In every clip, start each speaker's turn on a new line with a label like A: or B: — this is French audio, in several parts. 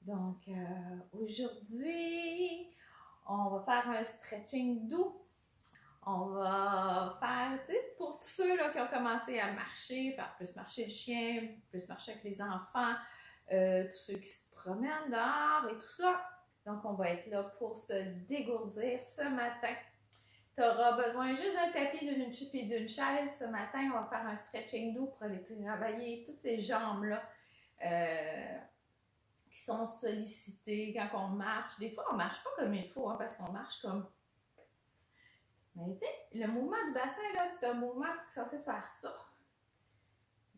A: Donc, aujourd'hui, on va faire un stretching doux. On va faire, tu sais, pour tous ceux là, qui ont commencé à marcher, faire plus marcher le chien, plus marcher avec les enfants, tous ceux qui se promènent dehors et tout ça. Donc, on va être là pour se dégourdir ce matin. Tu auras besoin juste d'un tapis, d'une chip et d'une chaise. Ce matin, on va faire un stretching doux pour aller travailler toutes ces jambes-là. Qui sont sollicitées quand on marche. Des fois, on ne marche pas comme il faut, hein, parce qu'on marche comme. Mais tu sais, le mouvement du bassin, là, c'est un mouvement qui est censé faire ça.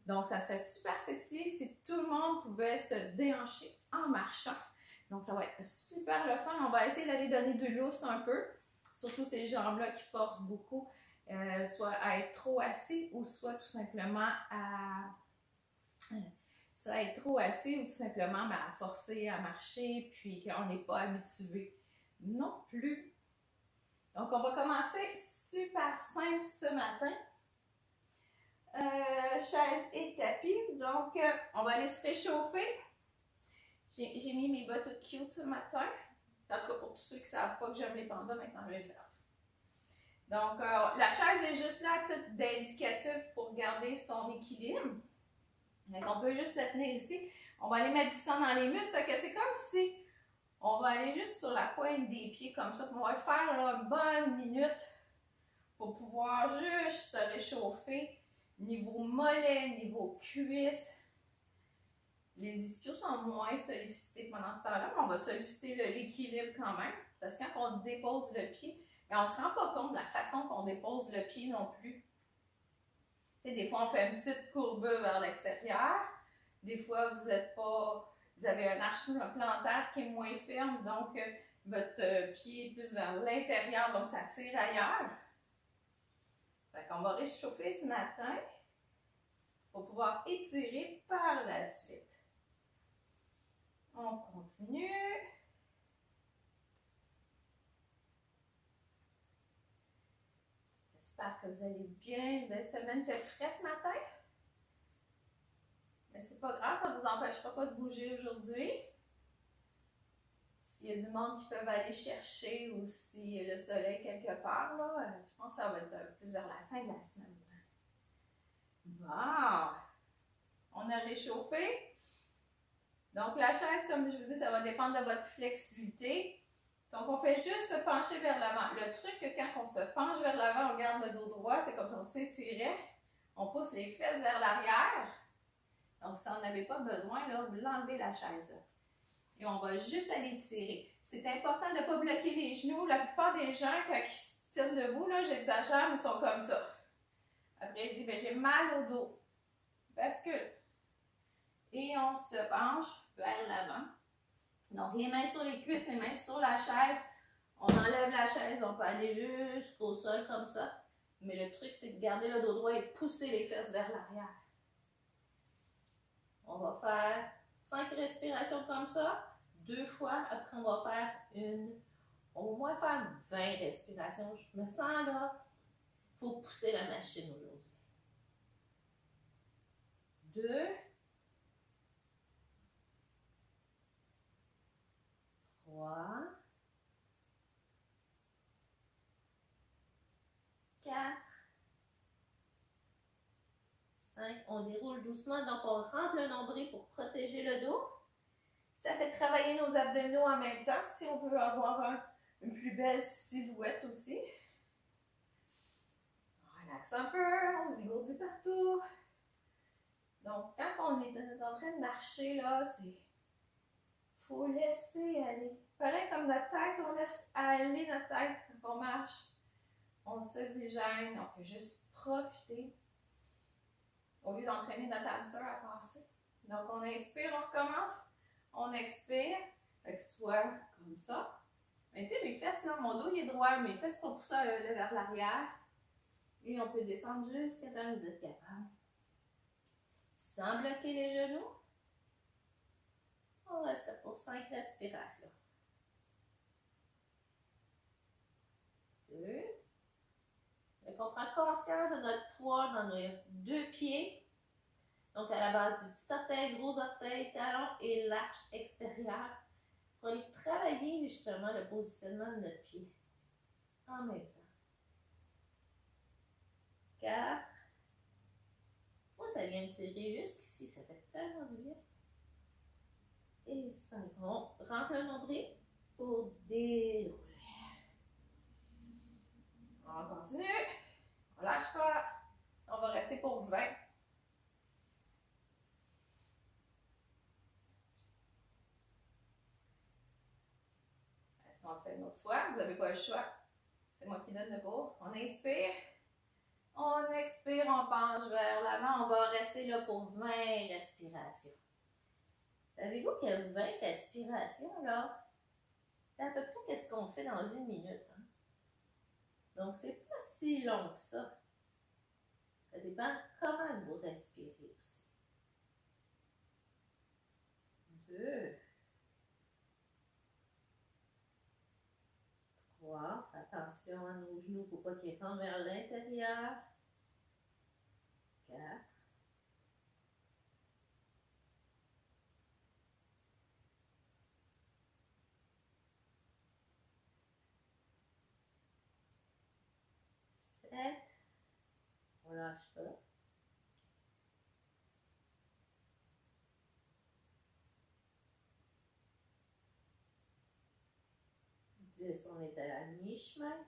A: Donc, ça serait super sexy si tout le monde pouvait se déhancher en marchant. Donc, ça va être super le fun. On va essayer d'aller donner du lousse un peu, surtout ces jambes-là qui forcent beaucoup, soit à être trop assis ou soit tout simplement à être trop assis ou tout simplement à forcer à marcher puis qu'on n'est pas habitué non plus. Donc, on va commencer super simple ce matin. Chaise et tapis. Donc, on va aller se réchauffer. J'ai mis mes bottes toutes cute ce matin. En tout cas, pour tous ceux qui ne savent pas que j'aime les pandas, maintenant je le savent. Donc, la chaise est juste là à titre d'indicatif pour garder son équilibre. Donc, on peut juste la tenir ici. On va aller mettre du sang dans les muscles. Fait que c'est comme si on va aller juste sur la pointe des pieds comme ça. On va faire là, une bonne minute pour pouvoir juste se réchauffer. Niveau mollet, niveau cuisse. Les ischios sont moins sollicités pendant ce temps-là, mais on va solliciter l'équilibre quand même. Parce que quand on dépose le pied, on ne se rend pas compte de la façon qu'on dépose le pied non plus. Tu sais, des fois, on fait une petite courbure vers l'extérieur. Des fois, vous avez un arche plantaire qui est moins ferme, donc votre pied est plus vers l'intérieur, donc ça tire ailleurs. Fait qu'on va réchauffer ce matin pour pouvoir étirer par la suite. On continue. J'espère que vous allez bien. Une belle semaine, fait frais ce matin. Mais c'est pas grave, ça ne vous empêchera pas de bouger aujourd'hui. S'il y a du monde qui peuvent aller chercher ou si le soleil quelque part, là, je pense que ça va être plus vers la fin de la semaine. Bon, on a réchauffé. Donc la chaise, comme je vous dis, ça va dépendre de votre flexibilité. Donc on fait juste se pencher vers l'avant. Le truc que quand on se penche vers l'avant, on garde le dos droit, c'est comme si on s'étirait. On pousse les fesses vers l'arrière. Donc si on n'avait pas besoin, là, l'enlever la chaise. Là. Et on va juste aller tirer. C'est important de ne pas bloquer les genoux. La plupart des gens, quand ils se tiennent debout, là, j'exagère, mais ils sont comme ça. Après, il dit, ben, j'ai mal au dos. Bascule. Et on se penche vers l'avant. Donc, les mains sur les cuisses, les mains sur la chaise. On enlève la chaise, on peut aller jusqu'au sol comme ça. Mais le truc, c'est de garder le dos droit et de pousser les fesses vers l'arrière. On va faire 5 respirations comme ça. 2 fois. Après, on va faire au moins faire 20 respirations. Je me sens là, il faut pousser la machine aujourd'hui. 2. 3. 4. 5. On déroule doucement, donc on rentre le nombril pour protéger le dos. Ça fait travailler nos abdominaux en même temps si on veut avoir une plus belle silhouette aussi. On relaxe un peu, on se dégourdit partout. Donc, quand on est en train de marcher, là, c'est. Faut laisser aller. Pareil comme notre tête, on laisse aller notre tête quand on marche. On s'oxygène, on peut juste profiter. Au lieu d'entraîner notre hamster à passer. Donc, on inspire, on recommence. On expire. Fait que soit comme ça. Mais tu sais, mes fesses, là, mon dos, il est droit. Mes fesses sont poussées vers l'arrière. Et on peut descendre jusqu'à temps que vous êtes capable. Sans bloquer les genoux. On reste pour 5 respirations. 2. Donc, on prend conscience de notre poids dans nos 2 pieds.
B: Donc, à la base du petit orteil, gros orteil, talon et l'arche extérieure pour aller travailler justement le positionnement de notre pied en même temps. 4. Moi, ça vient me tirer jusqu'ici, ça fait tellement du bien. Et 5. On rentre le nombril pour dérouler.
A: On continue. On lâche pas. On va rester pour 20. Est-ce qu'on le fait une autre fois? Vous n'avez pas le choix. C'est moi qui donne le go. On inspire. On expire, on penche vers l'avant. On va rester là pour 20 respirations.
B: Savez-vous que 20 respirations, là, c'est à peu près ce qu'on fait dans une minute. Hein? Donc, c'est pas si long que ça. Ça dépend comment vous respirez aussi. 2. 3. Fais attention à nos genoux pour pas qu'ils rentrent vers l'intérieur. 4. 7. On lâche pas. 10. On est à la mi-chemin.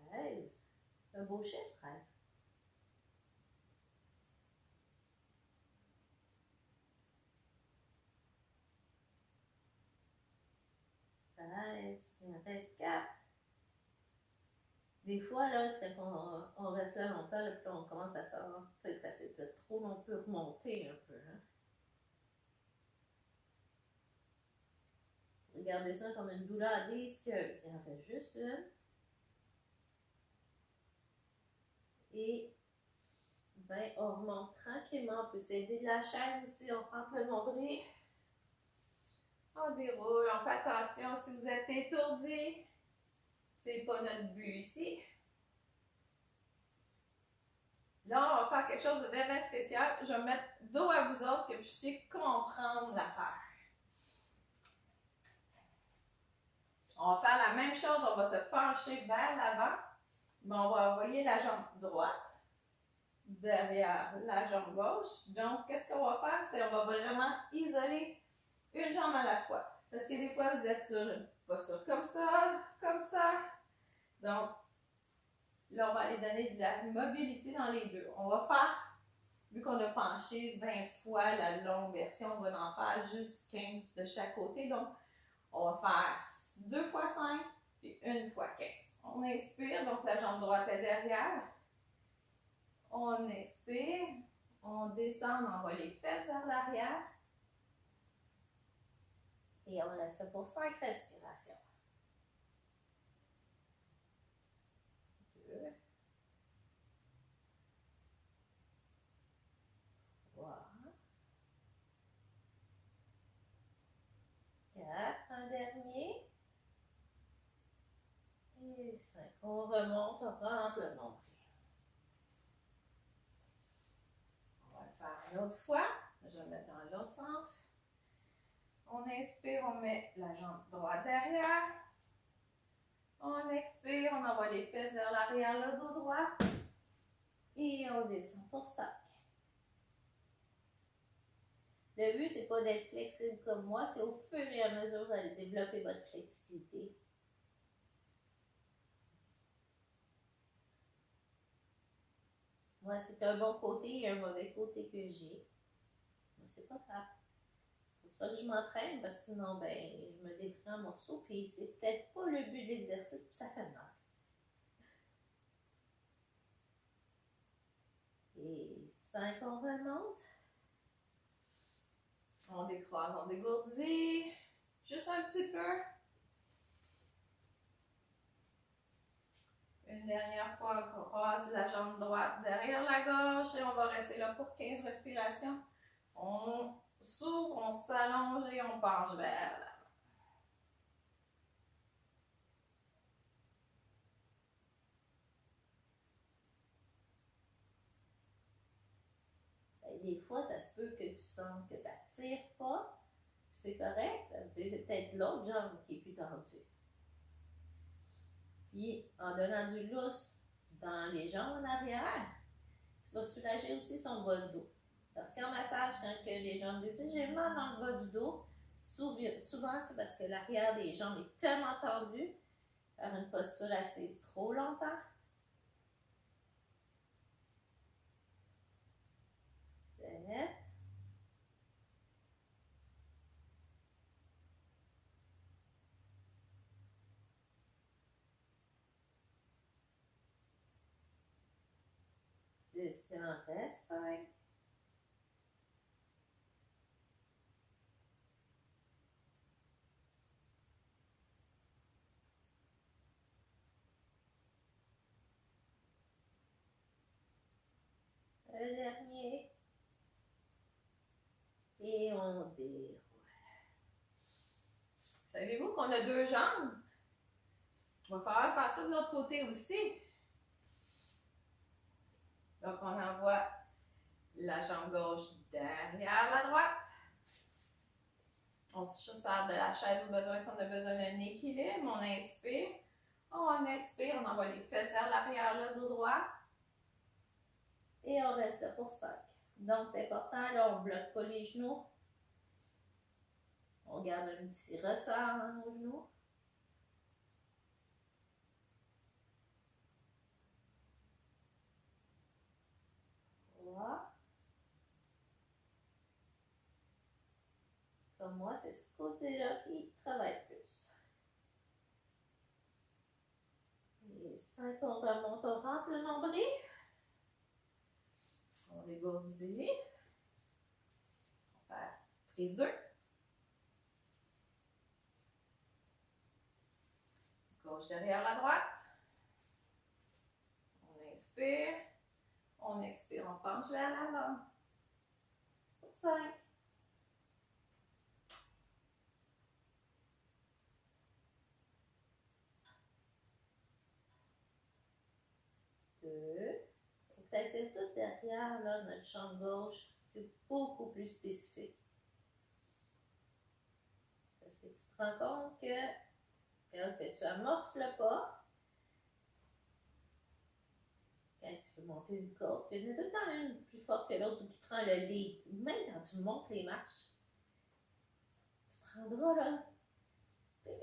B: 13. Un beau chiffre, 13. 16. Il en reste 4. Des fois, là, c'est quand on reste là longtemps, là, puis on commence à sortir, que ça s'étire trop, on peut remonter un peu. Hein? Regardez ça comme une douleur délicieuse. Il en reste juste une. Et ben, on remonte tranquillement. On peut s'aider de la chaise aussi. On rentre le nombril.
A: On déroule. On fait attention si vous êtes étourdi. C'est pas notre but ici. Là, on va faire quelque chose de vraiment spécial. Je vais me mettre dos à vous autres que vous puissiez comprendre l'affaire. On va faire la même chose. On va se pencher vers l'avant. Mais on va envoyer la jambe droite derrière la jambe gauche. Donc, qu'est-ce qu'on va faire? C'est qu'on va vraiment isoler une jambe à la fois. Parce que des fois, vous êtes sur une posture comme ça, comme ça. Donc, là, on va aller donner de la mobilité dans les deux. On va faire, vu qu'on a penché 20 fois la longue version, on va en faire juste 15 de chaque côté. Donc, on va faire 2 fois 5 puis 1 fois 15. On inspire, donc la jambe droite est derrière. On expire, on descend, on envoie les fesses vers l'arrière.
B: Et on laisse ça pour 5 respirations. 2. 3. 4. Un dernier. Et 5. On remonte, on rentre le nombril.
A: On va le faire une autre fois. Je vais le mettre dans l'autre sens. On inspire, on met la jambe droite derrière. On expire, on envoie les fesses vers l'arrière, le dos droit.
B: Et on descend pour 5. Le but, c'est pas d'être flexible comme moi, c'est au fur et à mesure que vous allez développer votre flexibilité. Moi, c'est un bon côté et un mauvais côté que j'ai. Mais c'est pas grave. C'est pour ça que je m'entraîne, parce que sinon, ben, je me défrais en morceaux, puis c'est peut-être pas le but de l'exercice, puis ça fait mal. Et 5, on remonte.
A: On décroise, on dégourdit. Juste un petit peu. Une dernière fois, on croise la jambe droite derrière la gauche et on va rester là pour 15 respirations. On s'ouvre, on s'allonge et on penche vers l'avant.
B: des fois, ça se peut que tu sens que ça ne tire pas. C'est correct. C'est peut-être l'autre jambe qui est plus tendue. Puis, en donnant du lousse dans les jambes en arrière, tu vas soulager aussi ton bas de dos. Parce qu'en massage, quand que les jambes disent j'ai mal dans le bas du dos, souvent c'est parce que l'arrière des jambes est tellement tendu par une posture assise trop longtemps. C'est 10, il en reste 5. Le dernier. Et on déroule.
A: Savez-vous qu'on a 2 jambes? On va falloir faire ça de l'autre côté aussi. Donc, on envoie la jambe gauche derrière la droite. On se sert de la chaise au besoin si on a besoin d'un équilibre. On inspire. On expire. On envoie les fesses vers l'arrière, le dos droit.
B: Et on reste là pour 5. Donc, c'est important. Là, on ne bloque pas les genoux. On garde un petit ressort dans nos genoux. Voilà. Comme moi, c'est ce côté-là qui travaille plus. Et 5, on remonte, on rentre le nombril.
A: On dégourdit. On fait prise 2. Gauche derrière la droite. On inspire. On expire, on penche vers l'avant. Pour 5.
B: Ça tire tout derrière là, notre champ gauche. C'est beaucoup plus spécifique. Parce que tu te rends compte que quand tu amorces le pas, quand tu veux monter une côte, il y en a tout le temps une plus forte que l'autre ou qui prend le lead. Même quand tu montes les marches, tu prendras là,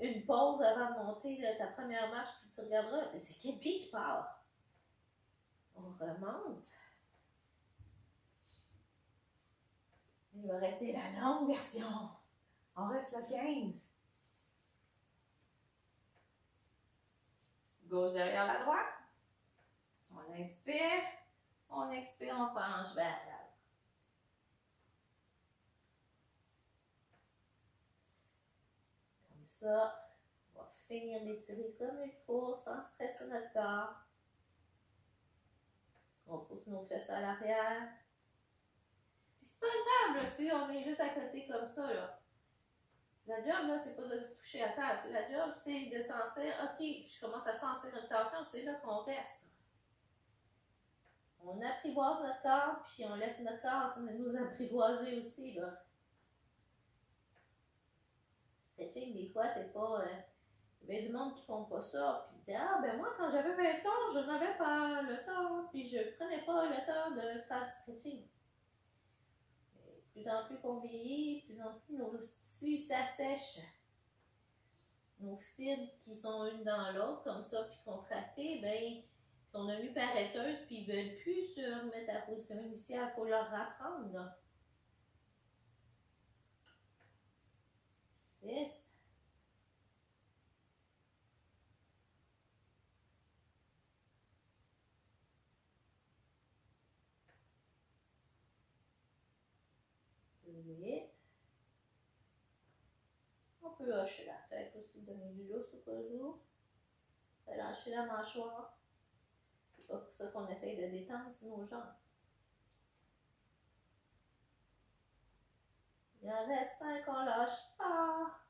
B: une pause avant de monter là, ta première marche, puis tu regarderas, c'est quel pied qui part? On remonte.
A: Il va rester la longue version. On reste le 15. Gauche derrière la droite. On inspire. On expire, on penche vers l'avant.
B: Comme ça, on va finir d'étirer comme il faut sans stresser notre corps. On pousse nos fesses à l'arrière.
A: Puis c'est pas grave, là, si on est juste à côté comme ça, là. La job, là, c'est pas de se toucher à terre. La job, c'est de sentir, OK, je commence à sentir une tension, c'est là qu'on reste.
B: On apprivoise notre corps, puis on laisse notre corps nous apprivoiser aussi, là. Stretching, des fois, c'est pas... il y a du monde qui font pas ça, puis ils disent ah, ben moi, quand j'avais 20 ans, je n'avais pas le temps, puis je prenais pas le temps de faire du stretching. Et de plus en plus qu'on vieillit, de plus en plus nos tissus s'assèchent. Nos fibres qui sont une dans l'autre, comme ça, puis contractées, ben, sont devenues paresseuses, puis ils veulent plus se remettre à la position initiale, il faut leur apprendre, là. 6. 8. On peut lâcher la tête aussi, donner du lousse au cas où. Lâcher la mâchoire. C'est pas pour ça qu'on essaye de détendre nos jambes. Il en reste 5, on lâche pas.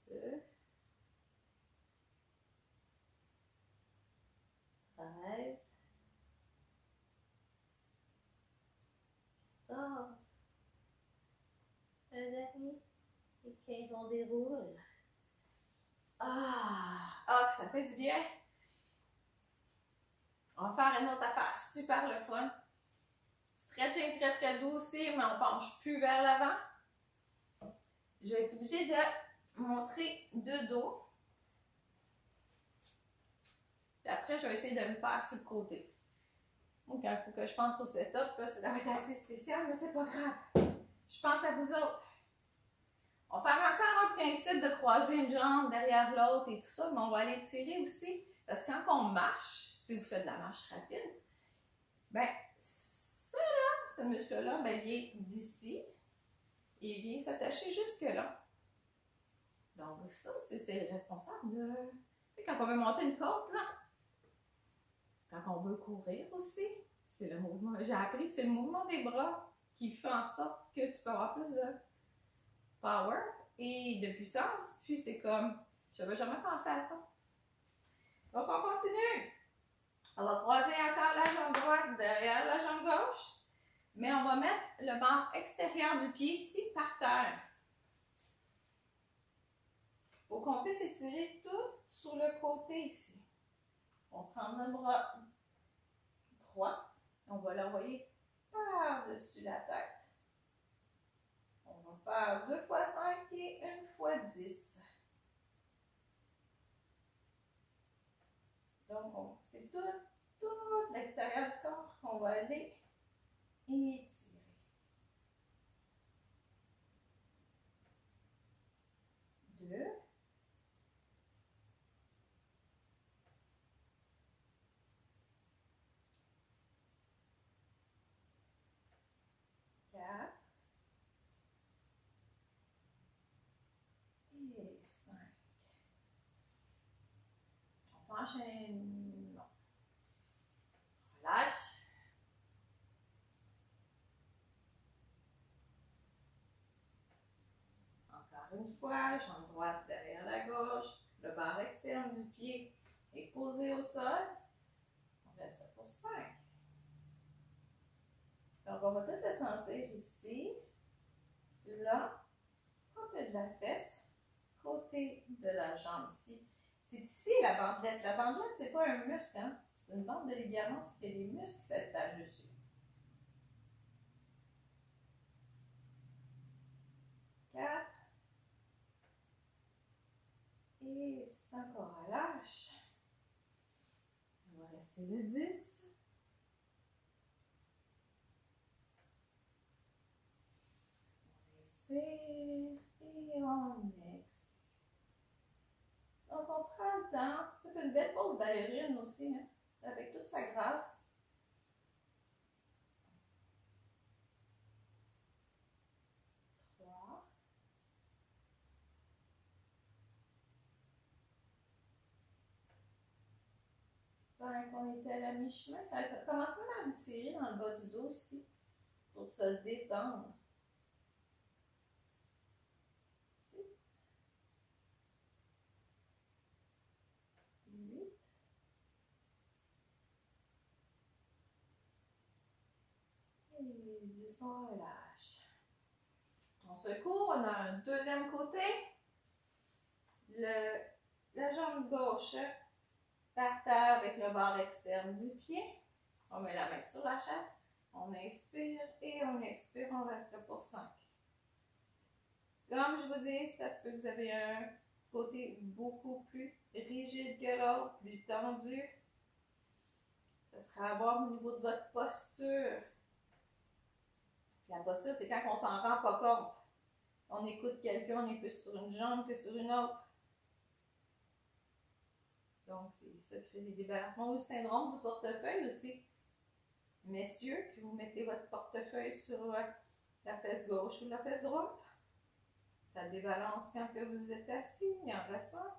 B: 2. 13. Et 15, on déroule.
A: Que ça fait du bien. On va faire une autre affaire super le fun. Stretching très très doux aussi, mais on penche plus vers l'avant. Je vais être obligée de montrer de dos. Puis après, je vais essayer de me faire sur le côté. Donc, il faut que je pense au setup, là, ça va être assez spécial, mais c'est pas grave. Je pense à vous autres. On va faire encore un principe de croiser une jambe derrière l'autre et tout ça, mais on va aller tirer aussi. Parce que quand on marche, si vous faites de la marche rapide, ben, ça là, ce muscle-là, ben, il est d'ici et il vient s'attacher jusque-là. Donc, ça, c'est responsable de. Quand on veut monter une côte, là, quand on veut courir aussi, c'est le mouvement. J'ai appris que c'est le mouvement des bras qui fait en sorte que tu peux avoir plus de power et de puissance. Puis c'est comme, je n'avais jamais pensé à ça. Donc on continue. On va croiser encore la jambe droite derrière la jambe gauche. Mais on va mettre le bord extérieur du pied ici par terre. Pour qu'on puisse étirer tout sur le côté ici. On prend le bras droit. On va l'envoyer par-dessus la tête. On va faire 2 fois 5 et 1 fois 10. Donc, c'est tout l'extérieur du corps qu'on va aller étirer. 2. 4. Et 5. On va enchaîner. Non. Relâche. Encore une fois, jambe droite derrière la gauche. Le bord externe du pied est posé au sol. On reste pour 5. Donc, on va tout le sentir ici, là, côté de la fesse, côté de la jambe ici. C'est ici la bandelette. La bandelette, c'est pas un muscle, hein? C'est une bande de ligaments, c'est des muscles qui s'attachent dessus. 4. Et 5, on relâche. On va rester le 10. On inspire et on expire. Donc, on prend le temps. Ça fait une belle pause ballerine aussi, hein? Avec toute sa grâce. 3. 5, on était à la mi-chemin. Ça commence même à me tirer dans le bas du dos ici pour se détendre. 6. 8. Et 10, on relâche. On secoue, on a un deuxième côté. La jambe gauche par terre avec le bord externe du pied. On met la main sur la chaise. On inspire et on expire. On reste là pour 5. Comme je vous dis, ça se peut que vous avez un côté beaucoup plus rigide que l'autre, plus tendu. Ça sera à voir au niveau de votre posture. Puis la posture, c'est quand on s'en rend pas compte. On écoute quelqu'un, on est plus sur une jambe que sur une autre. Donc, c'est ça qui fait des débalancements. Ou le syndrome du portefeuille aussi. Messieurs, puis vous mettez votre portefeuille sur la fesse gauche ou la fesse droite. Ça débalance quand que vous êtes assis, il en ressent.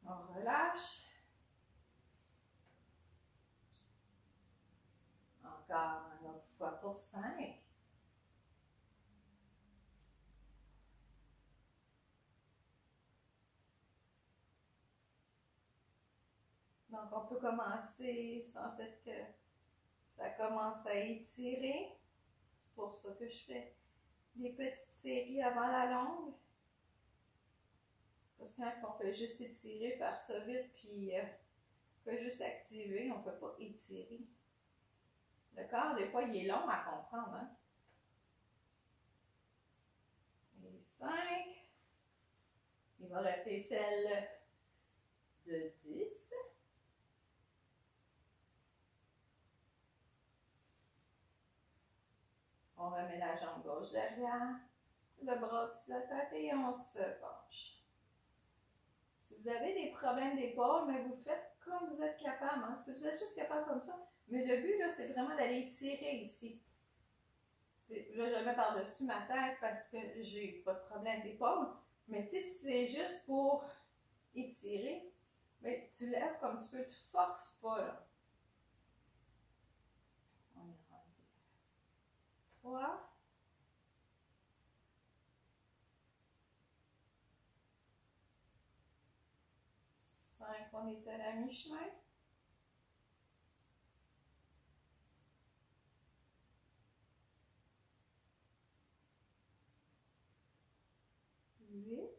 A: On relâche. Encore une autre fois pour 5. Donc, on peut commencer, sentir que ça commence à étirer. C'est pour ça que je fais des petites séries avant la longue. Parce que quand on fait juste étirer, faire ça vite, puis on fait juste activer, on ne peut pas étirer. Le corps, des fois, il est long à comprendre. Hein? Et 5. Il va rester celle de 10. On remet la jambe gauche derrière, le bras dessus la tête et on se penche. Si vous avez des problèmes d'épaule, mais vous le faites comme vous êtes capable. Hein? Si vous êtes juste capable comme ça. Mais le but, là, c'est vraiment d'aller tirer ici. Là, je le mets par-dessus ma tête parce que j'ai pas de problème d'épaule. Mais tu sais, c'est juste pour étirer. Mais tu lèves comme tu peux, tu forces pas, là. On est rendu 3. 5, on est à la mi-chemin. 8.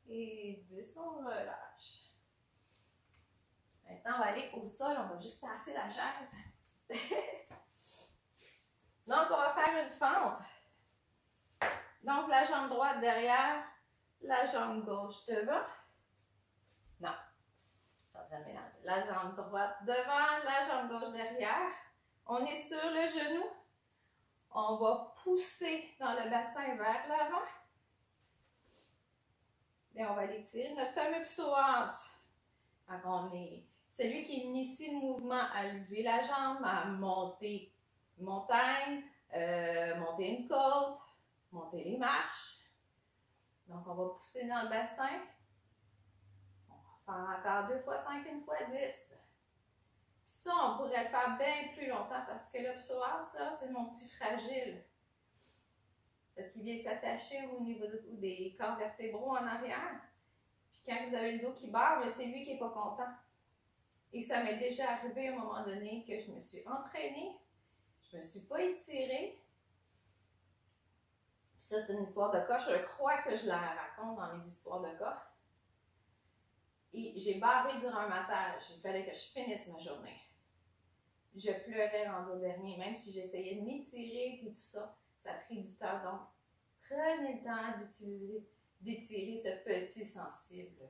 A: Et 10, on relâche. Maintenant, on va aller au sol, on va juste passer la chaise. Donc, on va faire une fente. Donc, la jambe droite derrière, la jambe gauche devant. Non, je suis en train de mélanger. La jambe droite devant, la jambe gauche derrière. On est sur le genou. On va pousser dans le bassin vers l'avant. Et on va aller tirer notre fameux psoas. C'est lui qui initie le mouvement à lever la jambe, à monter une montagne, monter une côte, monter les marches. Donc, on va pousser dans le bassin. On va faire encore 2 fois 5, 1 fois 10. Puis ça, on pourrait le faire bien plus longtemps parce que le psoas, là, c'est mon petit fragile. Parce qu'il vient s'attacher au niveau des corps vertébraux en arrière. Puis quand vous avez le dos qui barre, c'est lui qui n'est pas content. Et ça m'est déjà arrivé à un moment donné que je me suis entraînée, je ne me suis pas étirée. Puis ça, c'est une histoire de cas. Je crois que je la raconte dans mes histoires de cas. Et j'ai barré durant un massage. Il fallait que je finisse ma journée. Je pleurais rendu au dernier, même si j'essayais de m'étirer et tout ça. Ça a pris du temps. Donc, prenez le temps d'étirer ce petit sensible.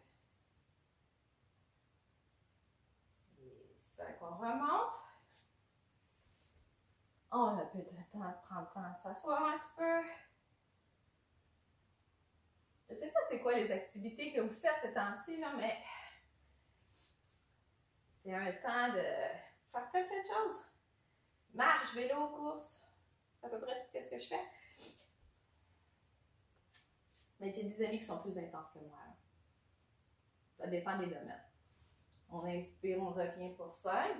A: Et 5, on remonte. On a peut-être le temps de prendre le temps de s'asseoir un petit peu. Je ne sais pas c'est quoi les activités que vous faites ces temps-ci, mais c'est un temps de faire plein de choses. Marche, vélo, course, à peu près tout ce que je fais. Mais j'ai des amis qui sont plus intenses que moi. Ça dépend des domaines. On inspire, on revient pour 5.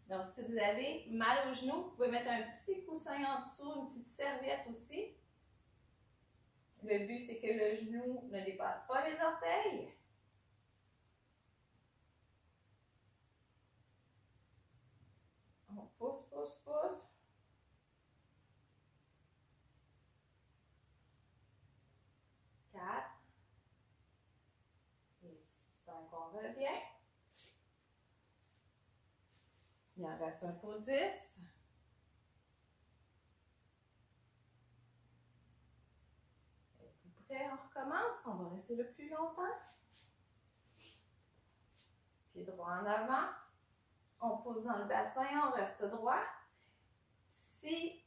A: Donc, si vous avez mal au genou, vous pouvez mettre un petit coussin en dessous, une petite serviette aussi. Le but, c'est que le genou ne dépasse pas les orteils. On pousse, pousse, pousse. 4. Et 5, on revient. Il en reste un pour 10. Êtes-vous prêts? On recommence. On va rester le plus longtemps. Pied droit en avant. On pousse dans le bassin, on reste droit. Si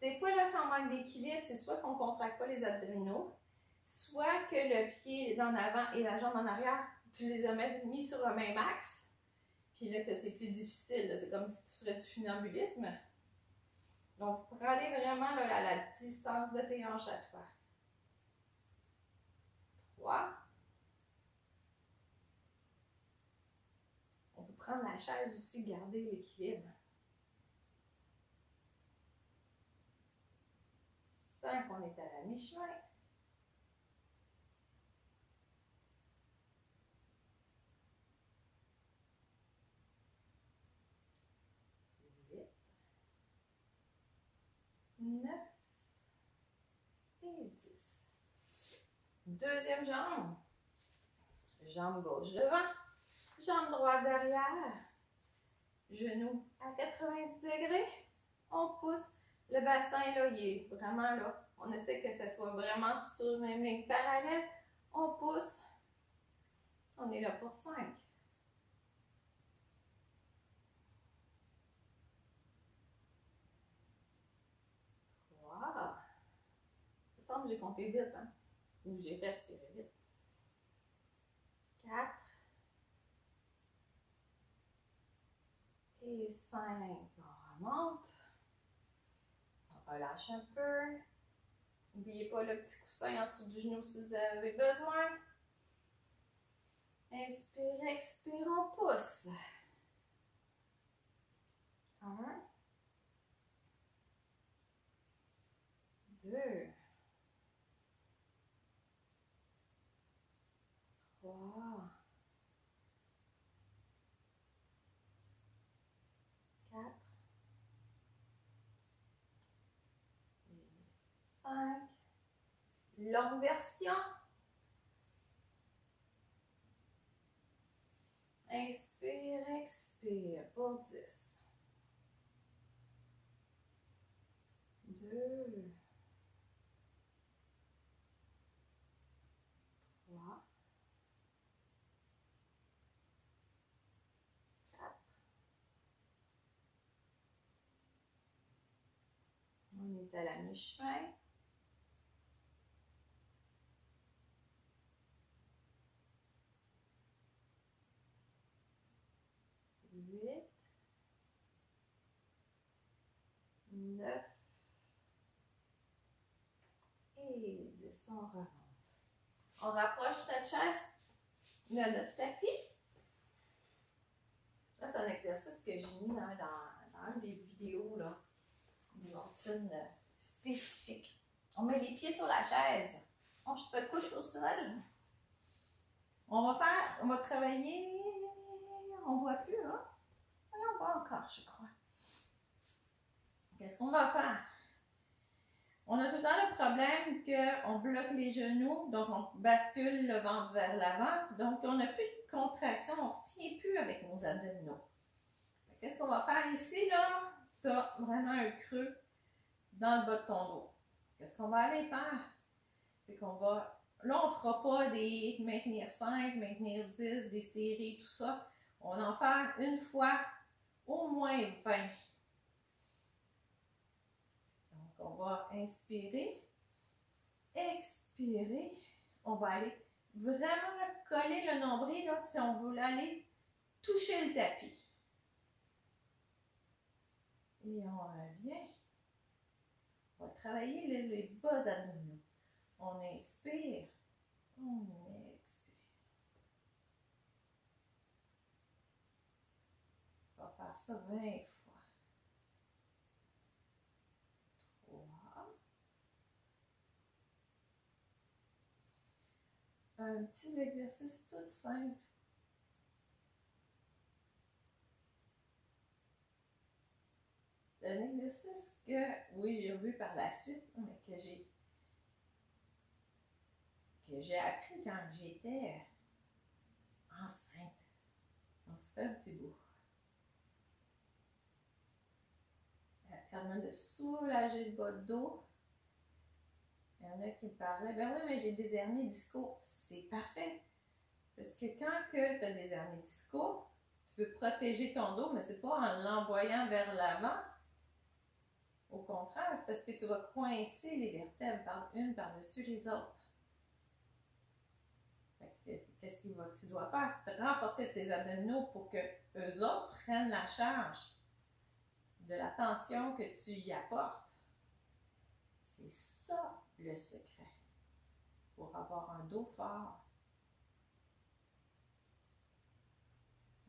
A: des fois, là, ça manque d'équilibre, c'est soit qu'on ne contracte pas les abdominaux, soit que le pied en avant et la jambe en arrière, tu les as mis sur le même axe. Puis là, que c'est plus difficile. C'est comme si tu ferais du funambulisme. Donc, pour aller vraiment là, à la distance de tes hanches à toi. 3. On peut prendre la chaise aussi, garder l'équilibre. 5, on est à la mi-chemin. 9 et 10. Deuxième jambe. Jambe gauche devant. Jambe droite derrière. Genou à 90 degrés. On pousse. Le bassin, là, il est vraiment là. On essaie que ce soit vraiment sur la même ligne parallèle. On pousse. On est là pour 5. 3. Il semble que j'ai compté vite, hein? Ou j'ai respiré vite. 4. Et 5. On remonte. On relâche un peu. N'oubliez pas le petit coussin en dessous du genou si vous avez besoin. Inspire, expire, on pousse. 1, 2, 3, 4 et 5. Longue version. Inspire, expire pour 10. 2, 3, 4. On est à la mi-chemin. 8, 9 et 10. On remonte. On rapproche notre chaise de notre tapis. Ça, c'est un exercice que j'ai mis dans des vidéos, là, des routines spécifiques. On met les pieds sur la chaise. On se couche au sol. On va travailler. On ne voit plus, hein? Oui, on voit encore, je crois. Qu'est-ce qu'on va faire? On a tout le temps le problème qu'on bloque les genoux, donc on bascule le ventre vers l'avant, donc on n'a plus de contraction, on ne retient plus avec nos abdominaux. Qu'est-ce qu'on va faire ici, là? Tu as vraiment un creux dans le bas de ton dos. Qu'est-ce qu'on va aller faire? C'est qu'on va... Là, on ne fera pas des maintenir 5, maintenir 10, des séries, tout ça. On va en faire une fois au moins 20. Donc, on va inspirer, expirer. On va aller vraiment coller le nombril, là, si on veut aller toucher le tapis. Et on revient. On va travailler les bas abdominaux. On inspire, on expire. On va faire ça 20 fois. 3. Un petit exercice tout simple. C'est un exercice que, oui, j'ai revu par la suite, mais que j'ai appris quand j'étais enceinte. Donc, ça fait un petit bout. Ça permet de soulager le bas de dos. Il y en a qui me parlaient, ben oui, mais j'ai des hernies discaux. C'est parfait. Parce que quand tu as des hernies discaux, tu veux protéger ton dos, mais c'est pas en l'envoyant vers l'avant. Au contraire, c'est parce que tu vas coincer les vertèbres une par-dessus les autres. Qu'est-ce que tu dois faire? C'est de renforcer tes abdominaux pour que eux autres prennent la charge de la tension que tu y apportes. C'est ça le secret pour avoir un dos fort.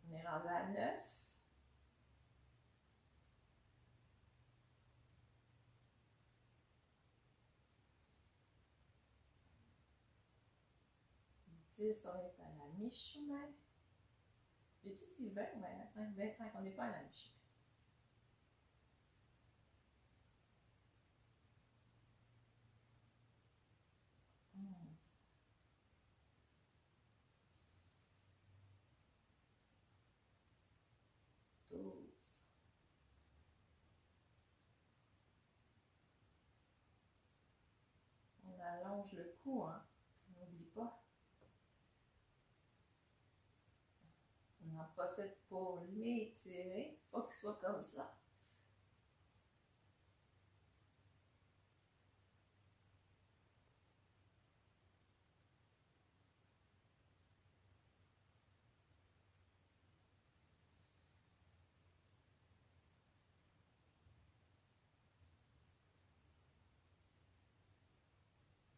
A: On est rendu à 9. 10, on est à la mi-chemin. J'ai-tu dit 20 ou 25? 25, on n'est pas à la mi-chemin.
B: allonge le cou, hein. N'oublie pas. On en profite pour l'étirer, pas qu'il soit comme ça.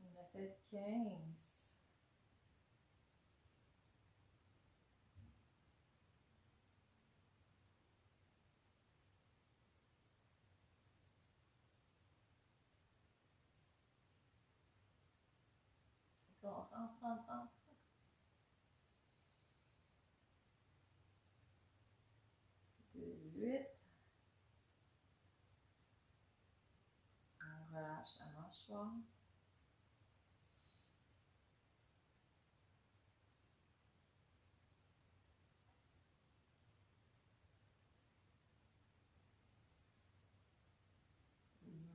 B: On a fait 15. On rentre. 18. On relâche la mâchoire.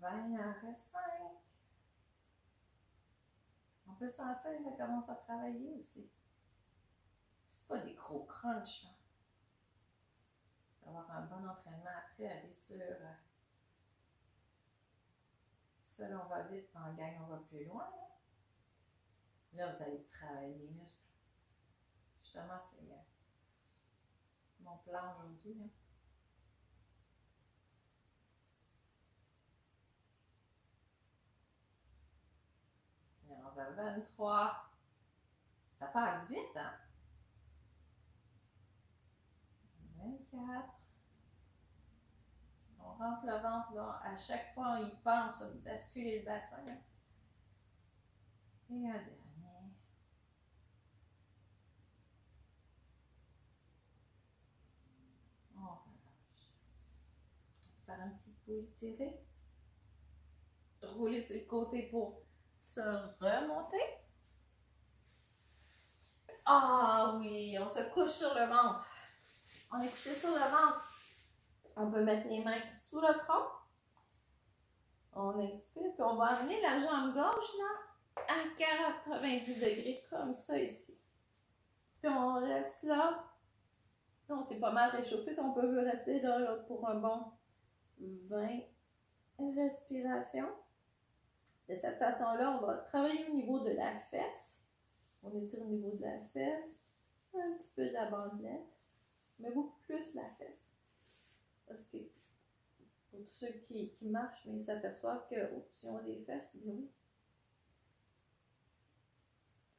B: 20, il en reste 5. On peut sentir que ça commence à travailler aussi. C'est pas des gros crunchs, là. Ça va avoir un bon entraînement après, aller sur seul on va vite, en gang on va plus loin. Là, vous allez travailler les muscles. Justement, c'est mon plan aujourd'hui. On est à 23. Ça passe vite, hein? 24. On rentre le ventre, là. À chaque fois, on y pense, à basculer le bassin. Là. Et un dernier. On relâche. Faire un petit boule tiré. Rouler sur le côté pour se remonter. Ah oui, on se couche sur le ventre. On est couché sur le ventre. On peut mettre les mains sous le front. On expire, puis on va amener la jambe gauche là à 90 degrés, comme ça ici. Puis on reste là. Puis on s'est pas mal réchauffé, qu'on peut rester là pour un bon 20 respirations. De cette façon-là, on va travailler au niveau de la fesse. On étire au niveau de la fesse, un petit peu de la bandelette, mais beaucoup plus la fesse. Parce que pour tous ceux qui marchent, mais ils s'aperçoivent qu'au-dessus des fesses, bien oui.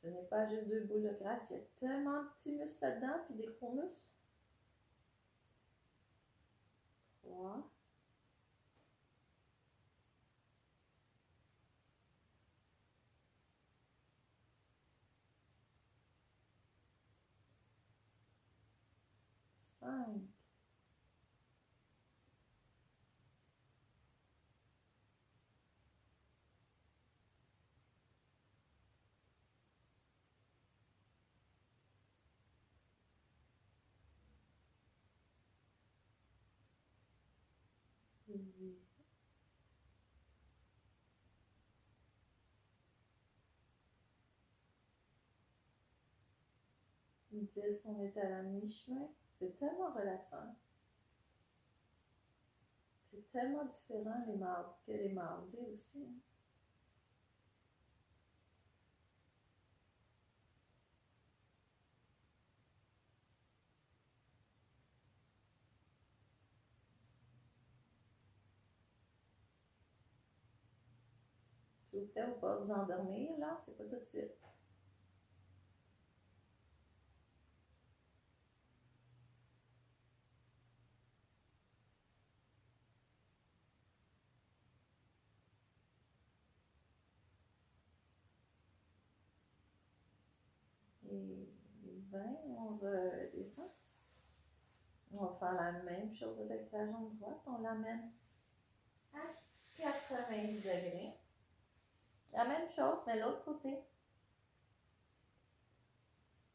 B: Ce n'est pas juste deux boules de graisse, il y a tellement de petits muscles là-dedans, puis des gros muscles. 3. Cinq. 8. 10, on est à la mi-chemin. C'est tellement relaxant. C'est tellement différent que les mardis aussi. S'il vous plaît, ou pas vous endormir, là, c'est pas tout de suite. Et 20, on redescend. On va faire la même chose avec la jambe droite. On l'amène à 90 degrés. La même chose, mais l'autre côté.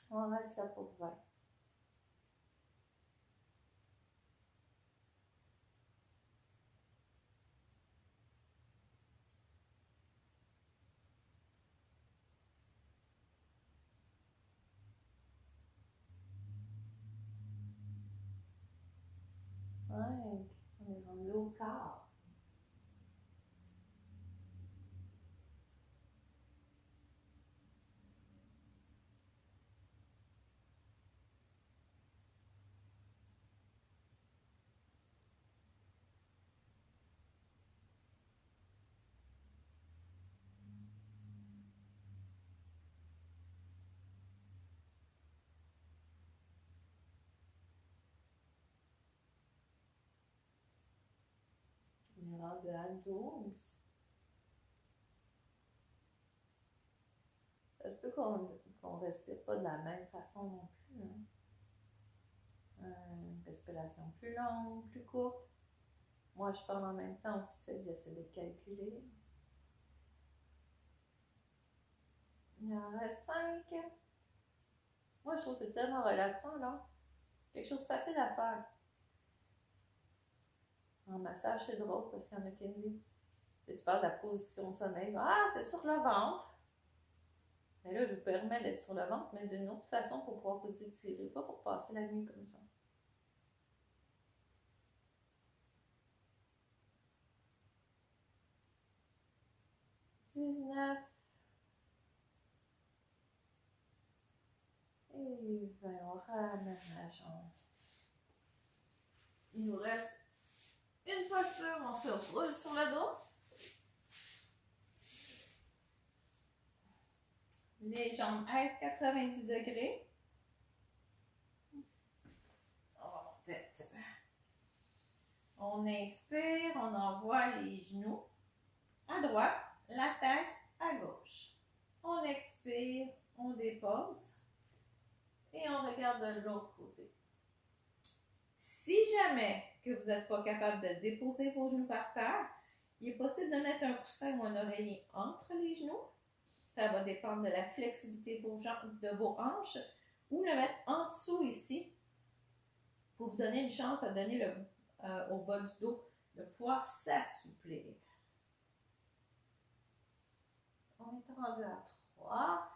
B: On reste là pour 20. à 12. Ça se peut qu'on respire pas de la même façon non plus. Hein. Une respiration plus longue, plus courte. Moi, je parle en même temps aussi, fait que j'essaie de calculer. Il en reste 5. Moi, je trouve que c'est tellement relaxant, là. Quelque chose de facile à faire. En massage, c'est drôle, parce qu'il y en a qui me disent, tu parles de la position de sommeil. Ah, c'est sur le ventre. Mais là, je vous permets d'être sur le ventre, mais d'une autre façon pour pouvoir vous étirer, pas pour passer la nuit comme ça. 19. Et 20, on ramène la jambe. Il nous reste une posture, on se roule sur le dos. Les jambes à 90 degrés. On va monter un petit peu. On inspire, on envoie les genoux à droite, la tête à gauche. On expire, on dépose et on regarde de l'autre côté. Si jamais que vous n'êtes pas capable de déposer vos genoux par terre, il est possible de mettre un coussin ou un oreiller entre les genoux. Ça va dépendre de la flexibilité de vos hanches ou le mettre en dessous ici pour vous donner une chance à donner au bas du dos de pouvoir s'assouplir. On est rendu à 3.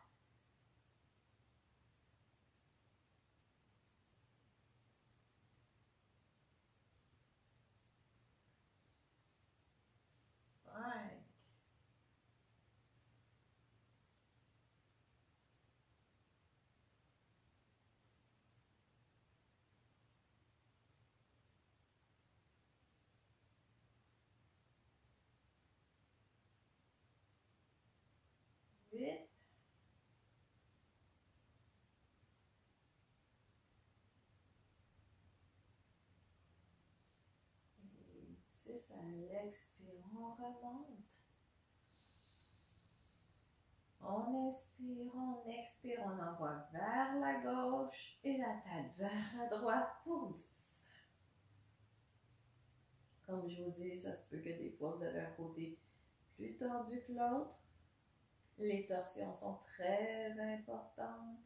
B: Et 10 à l'expire, on remonte. On inspire, on expire, on envoie vers la gauche et la tête vers la droite pour 10. Comme je vous dis, ça se peut que des fois vous avez un côté plus tendu que l'autre. Les torsions sont très importantes.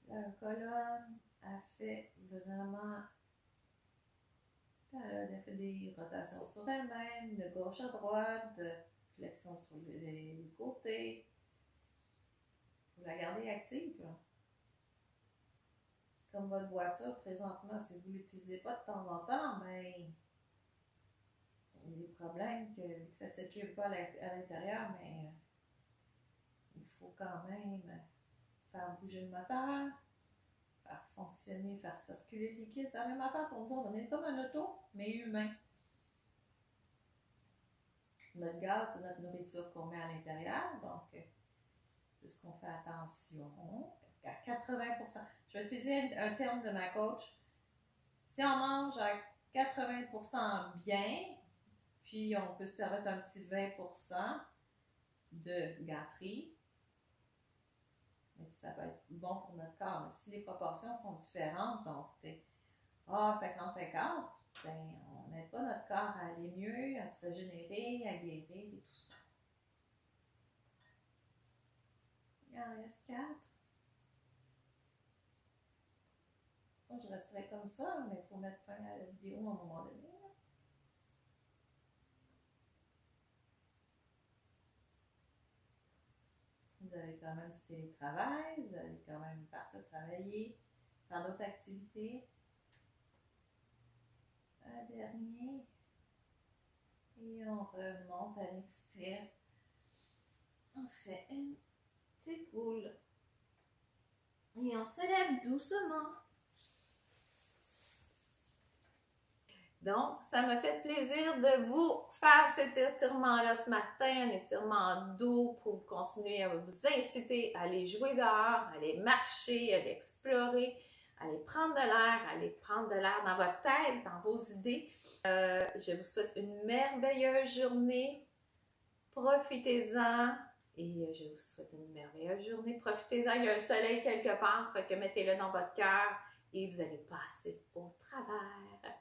B: La colonne a fait vraiment... Elle a fait des rotations sur elle-même, de gauche à droite, de flexion sur les côtés. Vous la gardez active. Là. C'est comme votre voiture présentement. Si vous ne l'utilisez pas de temps en temps, ben, il y a des problèmes que ça ne circule pas à l'intérieur, mais il faut quand même faire bouger le moteur, faire fonctionner, faire circuler le liquide. C'est la même affaire pour nous autres. On est comme un auto, mais humain. Notre gaz, c'est notre nourriture qu'on met à l'intérieur, donc puisqu'on fait attention à 80%. Je vais utiliser un terme de ma coach. Si on mange à 80% bien, puis on peut se permettre un petit 20% de gâterie, mais ça va être bon pour notre corps. Mais si les proportions sont différentes, donc 50-50, ben, on n'aide pas notre corps à aller mieux, à se régénérer, à guérir et tout ça. Il en reste 4. Moi, je resterai comme ça, mais il faut mettre fin à la vidéo à un moment donné. Vous avez quand même du télétravail, vous allez quand même partir travailler, faire d'autres activités. Un dernier. Et on remonte à l'expire. On fait une petite boule. Et on se lève doucement. Donc, ça m'a fait plaisir de vous faire cet étirement-là ce matin, un étirement doux pour continuer à vous inciter à aller jouer dehors, à aller marcher, à aller explorer,
A: allez prendre de l'air, allez prendre de l'air dans votre tête, dans vos idées. Je vous souhaite une merveilleuse journée. Profitez-en. Et je vous souhaite une merveilleuse journée. Profitez-en, il y a un soleil quelque part, fait que mettez-le dans votre cœur et vous allez passer au travers.